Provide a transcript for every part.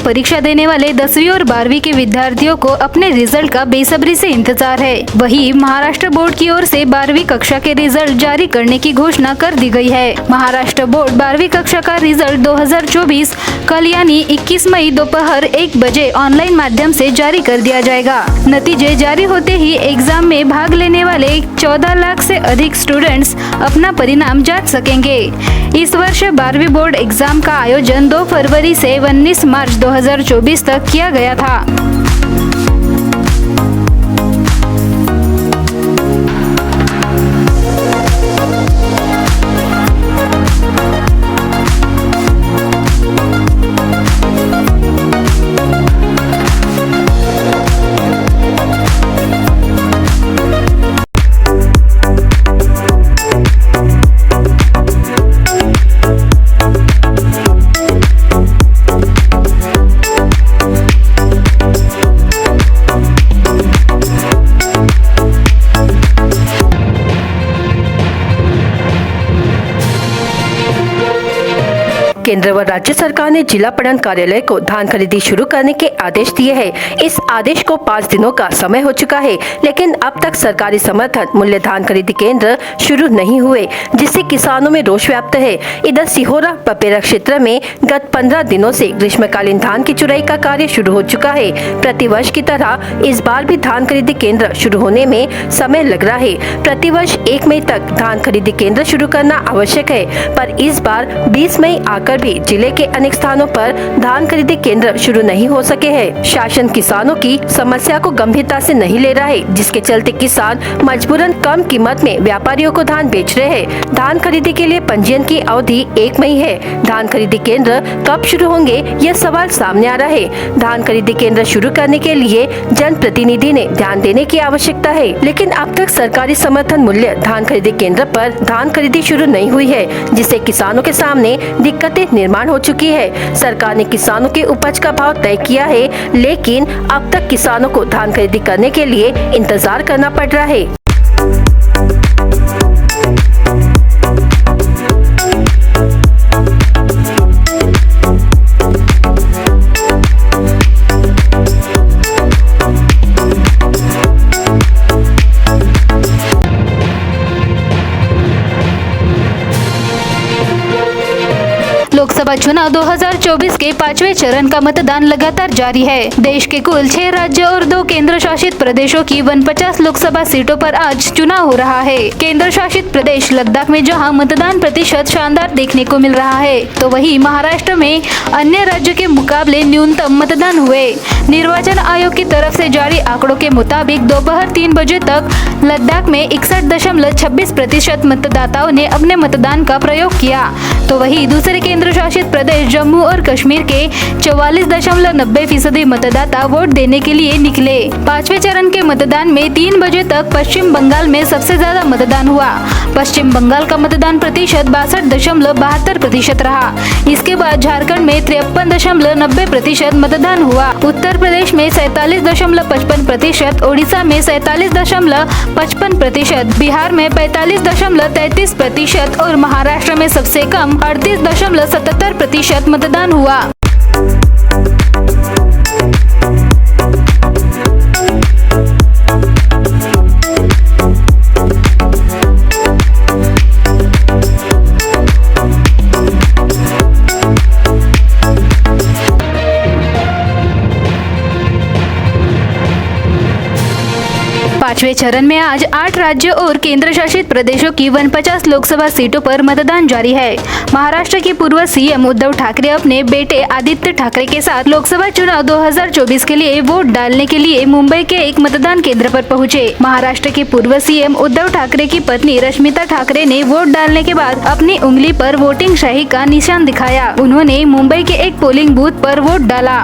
परीक्षा देने वाले 10वीं और 12वीं के विद्यार्थियों को अपने रिजल्ट का बेसब्री से इंतजार है। वहीं महाराष्ट्र बोर्ड की ओर से 12वीं कक्षा के रिजल्ट जारी करने की घोषणा कर दी गई है। महाराष्ट्र बोर्ड 12वीं कक्षा का रिजल्ट 2024 कल यानी 21 मई दोपहर 1 बजे ऑनलाइन माध्यम से जारी कर दिया जाएगा। नतीजे जारी होते ही एग्जाम में भाग लेने वाले 14 लाख से अधिक स्टूडेंट्स अपना परिणाम जांच सकेंगे। इस वर्ष 12वीं बोर्ड एग्जाम का आयोजन 2 फरवरी से 19 मार्च 2024 तक किया गया था। केंद्र व राज्य सरकार ने जिला पणन कार्यालय को धान खरीदी शुरू करने के आदेश दिए हैं। इस आदेश को 5 दिनों का समय हो चुका है, लेकिन अब तक सरकारी समर्थन मूल्य धान खरीदी केंद्र शुरू नहीं हुए, जिससे किसानों में रोष व्याप्त है। इधर सिहोरा पपेरा क्षेत्र में गत 15 दिनों से ग्रीष्मकालीन धान की चुराई का कार्य शुरू हो चुका है। प्रतिवर्ष की तरह इस बार भी धान खरीदी केंद्र शुरू होने में समय लग रहा है। प्रतिवर्ष 1 मई तक धान खरीदी केंद्र शुरू करना आवश्यक है, पर इस बार 20 मई आकर भी जिले के अनेक स्थानों पर धान खरीदी केंद्र शुरू नहीं हो सके हैं। शासन किसानों की समस्या को गंभीरता से नहीं ले रहा है, जिसके चलते किसान मजबूरन कम कीमत में व्यापारियों को धान बेच रहे हैं। धान खरीदी के लिए पंजीयन की अवधि 1 मई है। धान खरीदी केंद्र कब शुरू होंगे, यह सवाल सामने आ रहा है। धान खरीदी केंद्र शुरू करने के लिए जनप्रतिनिधि ने ध्यान देने की आवश्यकता है, लेकिन अब तक सरकारी समर्थन मूल्य धान खरीदी केंद्र पर धान खरीदी शुरू नहीं हुई है, जिससे किसानों के सामने दिक्कतें निर्माण हो चुकी है। सरकार ने किसानों के उपज का भाव तय किया है, लेकिन अब तक किसानों को धान खरीदी करने के लिए इंतजार करना पड़ रहा है। लोकसभा चुनाव 2024 के 5वें चरण का मतदान लगातार जारी है। देश के कुल 6 राज्य और 2 केंद्र शासित प्रदेशों की 49 लोकसभा सीटों पर आज चुनाव हो रहा है। केंद्र शासित प्रदेश लद्दाख में जहां मतदान प्रतिशत शानदार देखने को मिल रहा है, तो वहीं महाराष्ट्र में अन्य राज्यों के मुकाबले न्यूनतम मतदान हुए। निर्वाचन आयोग की तरफ से जारी आंकड़ों के मुताबिक दोपहर 3 बजे तक लद्दाख में 61.26% मतदाताओं ने अपने मतदान का प्रयोग किया, तो वहीं दूसरे केंद्र शासित प्रदेश जम्मू और कश्मीर के 44.90% मतदाता वोट देने के लिए निकले। 5वें चरण के मतदान में 3 बजे तक पश्चिम बंगाल में सबसे ज्यादा मतदान हुआ। पश्चिम बंगाल का मतदान प्रतिशत 62.72% रहा। इसके बाद झारखंड में 53.90% मतदान हुआ। उत्तर प्रदेश में 47.55%, ओडिशा में 47.55%, बिहार में 45.33% और महाराष्ट्र में सबसे कम 38.77% मतदान हुआ। पांचवें चरण में आज 8 राज्यों और केंद्र शासित प्रदेशों की 49 लोकसभा सीटों पर मतदान जारी है। महाराष्ट्र के पूर्व सीएम उद्धव ठाकरे अपने बेटे आदित्य ठाकरे के साथ लोकसभा चुनाव 2024 के लिए वोट डालने के लिए मुंबई के एक मतदान केंद्र पर पहुंचे। महाराष्ट्र के पूर्व सीएम उद्धव ठाकरे की पत्नी रश्मिता ठाकरे ने वोट डालने के बाद अपनी उंगली पर वोटिंग शाही का निशान दिखाया। उन्होंने मुंबई के एक पोलिंग बूथ पर वोट डाला।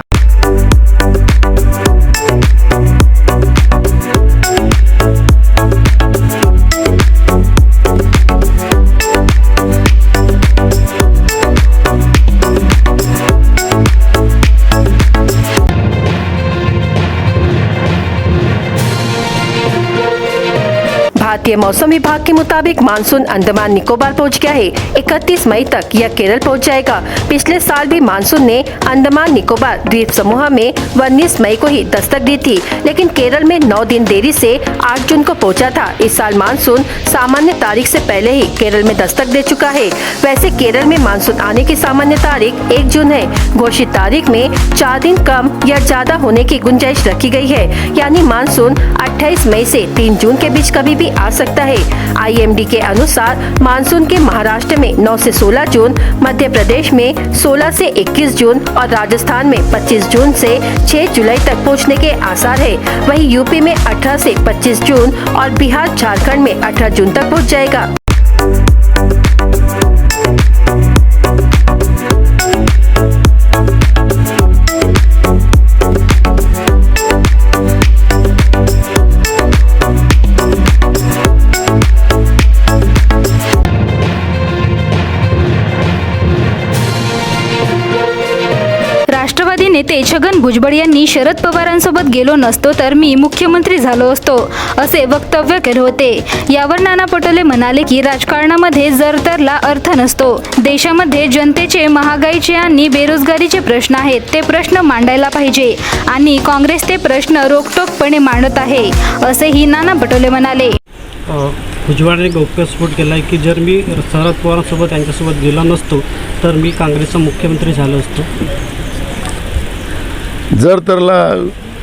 भारतीय मौसम विभाग के मुताबिक मानसून अंडमान निकोबार पहुंच गया है। 31 मई तक यह केरल पहुंच जाएगा। पिछले साल भी मानसून ने अंडमान निकोबार द्वीप समूह में 19 मई को ही दस्तक दी थी, लेकिन केरल में 9 दिन देरी से 8 जून को पहुंचा था। इस साल मानसून सामान्य तारीख से पहले ही केरल में दस्तक दे चुका है। वैसे केरल में मानसून आने की सामान्य तारीख 1 जून है। घोषित तारीख में 4 दिन कम या ज्यादा होने की गुंजाइश रखी गई है, यानी मानसून 28 मई से 3 जून के बीच कभी भी आ सकता है। IMD के अनुसार मानसून के महाराष्ट्र में 9 से 16 जून, मध्य प्रदेश में 16 से 21 जून और राजस्थान में 25 जून से 6 जुलाई तक पहुंचने के आसार है। वहीं यूपी में 18 से 25 जून और बिहार झारखंड में 18 जून तक पहुंच जाएगा। राष्ट्रवादी नेते छगन भुजबळ यांनी शरद पवारांसोबत गेलो नसतो तर मी मुख्यमंत्री झालो असतो असे वक्तव्य केले होते। यावर नाना पटोले म्हणाले की राजकारणामध्ये जरतरला अर्थ नसतो। देशामध्ये जनतेचे, महागाईचे आणि बेरोजगारीचे प्रश्न आहेत, ते प्रश्न मांडायला पाहिजे आणि काँग्रेस ते प्रश्न रोखठोकपणे मांडत आहे असेही नाना पटोले म्हणाले। भुजबळांनी गौप्यस्फोट केला आहे की जर मी शरद पवारांसोबत यांच्यासोबत गेला नसतो तर मी काँग्रेसचा मुख्यमंत्री झालो असतो। जर तरला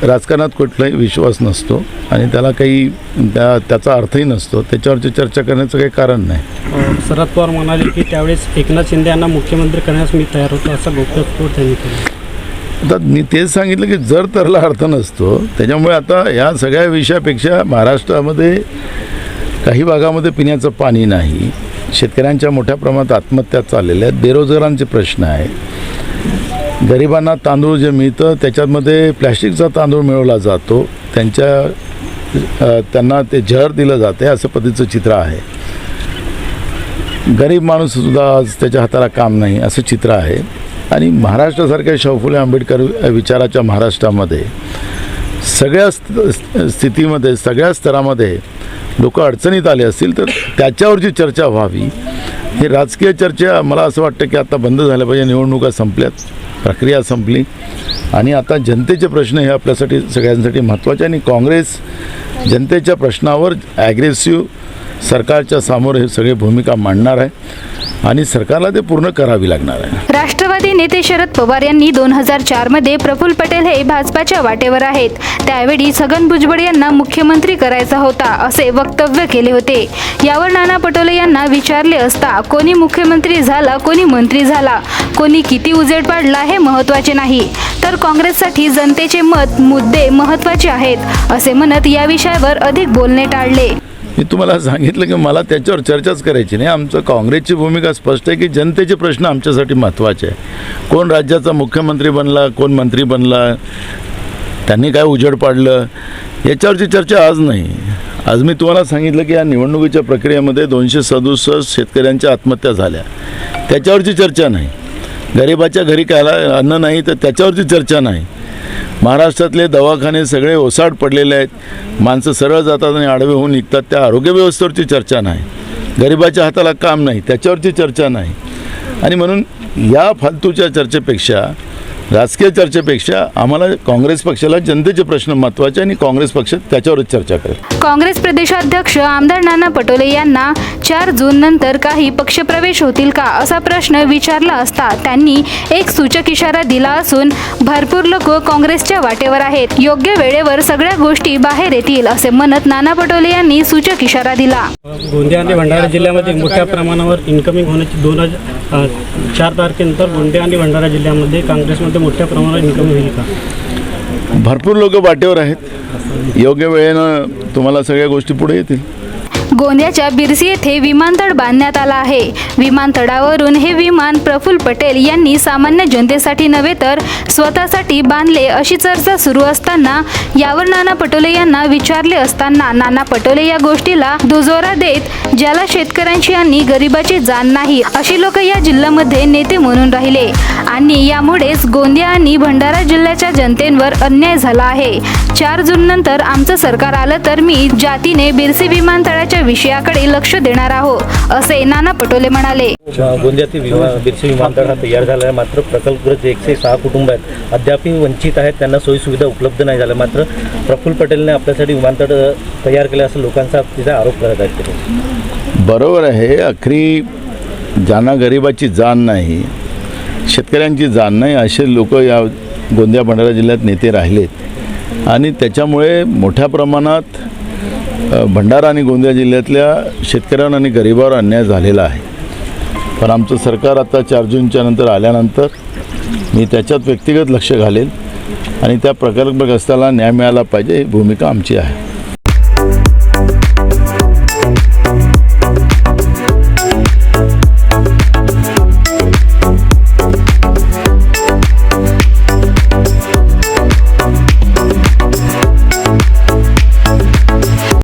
राजकारणात कुठलाही विश्वास नसतो आणि त्याला काही त्याचा अर्थही नसतो, त्याच्यावरची चर्चा करण्याचं काही कारण नाही। शरद पवार म्हणाले की त्यावेळेस एकनाथ शिंदे यांना मुख्यमंत्री करण्यास मी तयार होतो, असा गौप्यस्फोट त्यांनी केला। आता मी तेच सांगितलं की जर तरला अर्थ नसतो, त्याच्यामुळे आता या सगळ्या विषयापेक्षा महाराष्ट्रामध्ये काही भागामध्ये पिण्याचं पाणी नाही, शेतकऱ्यांच्या मोठ्या प्रमाणात आत्महत्या चाललेल्या आहेत, बेरोजगारांचे प्रश्न आहेत, गरिबांना तांदूळ जे मिळतं त्याच्यामध्ये प्लॅस्टिकचा तांदूळ मिळवला जातो, त्यांना ते जहर दिलं जाते, असं पद्धतीचं चित्र आहे। गरीब माणूससुद्धा आज त्याच्या हाताला काम नाही असं चित्र आहे। आणि महाराष्ट्रासारख्या शाहू फुले आंबेडकर विचाराच्या महाराष्ट्रामध्ये सगळ्या स्थितीमध्ये, सगळ्या स्तरामध्ये लोक अडचणीत आले असतील तर त्याच्यावरची चर्चा व्हावी। ही राजकीय चर्चा मला असं वाटतं की आता बंद झाल्या पाहिजे। निवडणुका संपल्यात, प्रक्रिया संपली आणि आता जनतेचे प्रश्न हे आपल्यासाठी सगळ्यांसाठी महत्त्वाचे, आणि काँग्रेस जनतेच्या प्रश्नावर ॲग्रेसिव्ह सरकारच्या समोर हे सगळे भूमिका मांडणार आहे आणि सरकारला ते पूर्ण करावी लागणार आहे। राष्ट्रवादी नेते शरद पवार यांनी 2004 मध्ये प्रफुल्ल पटेल हे भाजपाच्या वाटेवर आहेत, त्यावेळी छगन भुजबळ यांना मुख्यमंत्री करायचा होता असे वक्तव्य केले होते। यावर नाना पटोले यांना विचारले असता कोणी मुख्यमंत्री झाला, कोणी मंत्री झाला, कोणी किती उजेड पाडला हे महत्त्वाचे नाही, तर काँग्रेससाठी जनतेचे मत, मुद्दे महत्त्वाचे आहेत असे म्हणत या विषयावर अधिक बोलणे टाळले। मी तुम्हाला सांगितलं की मला त्याच्यावर चर्चाच करायची नाही। आमचं काँग्रेसची भूमिका स्पष्ट आहे की जनतेचे प्रश्न आमच्यासाठी महत्त्वाचे आहे। कोण राज्याचा मुख्यमंत्री बनला, कोण मंत्री बनला, त्यांनी काय उजेड पाडलं, याच्यावरची चर्चा आज नाही। आज मी तुम्हाला सांगितलं की या निवडणुकीच्या प्रक्रियेमध्ये 267 शेतकऱ्यांच्या आत्महत्या झाल्या, त्याच्यावरची चर्चा नाही। गरिबाच्या घरी कायला अन्न नाही तर त्याच्यावरची चर्चा नाही। महाराष्ट्रातले दवाखाने सगळे ओसाड पडलेले आहेत, माणसं सरळ जातात आणि आडवे होऊन निघतात, त्या आरोग्य व्यवस्थेवरची चर्चा नाही। गरिबाच्या हाताला काम नाही त्याच्यावरची चर्चा नाही। आणि म्हणून या फालतूच्या चर्चेपेक्षा, राजकीय चर्चेपेक्षा आम्हाला काँग्रेस पक्षाला जनतेचे प्रश्न महत्त्वाचे आणि काँग्रेस पक्ष त्याच्यावरच चर्चा करेल। काँग्रेस प्रदेशाध्यक्ष आमदार नाना पटोले यांना 4 जून नंतर काही पक्षप्रवेश होतील का असा प्रश्न विचारला असता त्यांनी एक सूचक इशारा दिला असून भरपूर लोक काँग्रेसच्या वाटेवर आहेत, योग्य वेळेवर सगळ्या गोष्टी बाहेर येतील असे म्हणत नाना पटोले यांनी सूचक इशारा दिला। गोंदिया आणि भंडारा जिल्ह्यामध्ये मोठ्या प्रमाणावर इन्कमिंग होण्याची 4 तारखेनंतर गोंदिया आणि भंडारा जिल्ह्यामध्ये काँग्रेसमध्ये मोठ्या प्रमाणात इन्कम होईल का? भरपूर लोक वाटेवर आहेत, योग्य वेळेनं तुम्हाला सगळ्या गोष्टी पुढे येतील। गोंदियाच्या बिरसी येथे विमानतळ बांधण्यात आला आहे। विमानतळावरून हे विमान प्रफुल्ल पटेल यांनी सामान्य जनतेसाठी नव्हे तर स्वतःसाठी बांधले अशी चर्चा सुरू असताना यावर नाना पटोले यांना विचारले असताना नाना पटोले या गोष्टीला दुजोरा देत ज्याला शेतकऱ्यांची आणि गरिबाची जाण नाही अशी लोक या जिल्ह्यामध्ये नेते म्हणून राहिले आणि यामुळेच गोंदिया आणि भंडारा जिल्ह्याच्या जनतेवर अन्याय झाला आहे। 4 जून नंतर आमचं सरकार आलं तर मी जातीने बिरसी विमानतळाच्या विकासाच्या विषयाकडे लक्ष देणार आहोत, असे नाना पटोले म्हणाले. गोंदियातील बिरसी विमानतळ हा तयार झाला आहे, मात्र प्रकल्पग्रस्त 106 कुटुंब आहेत, अद्यापही वंचित आहेत, त्यांना सोयीसुविधा उपलब्ध नाही झाल्या. मात्र प्रफुल्ल पटेलने आपल्यासाठी विमानतळ तयार केलं असं लोकांचा तिथे आरोप करत आहेत. बरोबर आहे. अखरी ज्यांना गरिबाची जाण नाही, शेतकऱ्यांची जाण नाही, असे लोक या गोंदिया भंडारा जिल्ह्यात नेते राहिलेत आणि त्याच्यामुळे मोठ्या प्रमाणात भंडारा आणि गोंदिया जिल्ह्यातल्या शेतकऱ्यांना आणि गरिबावर अन्याय झालेला आहे. पण आमचं सरकार आता 4 जूनच्या नंतर आल्यानंतर मी त्याच्यात व्यक्तिगत लक्ष घालेल आणि त्या प्रकल्पग्रस्ताला न्याय मिळाला पाहिजे ही भूमिका आमची आहे.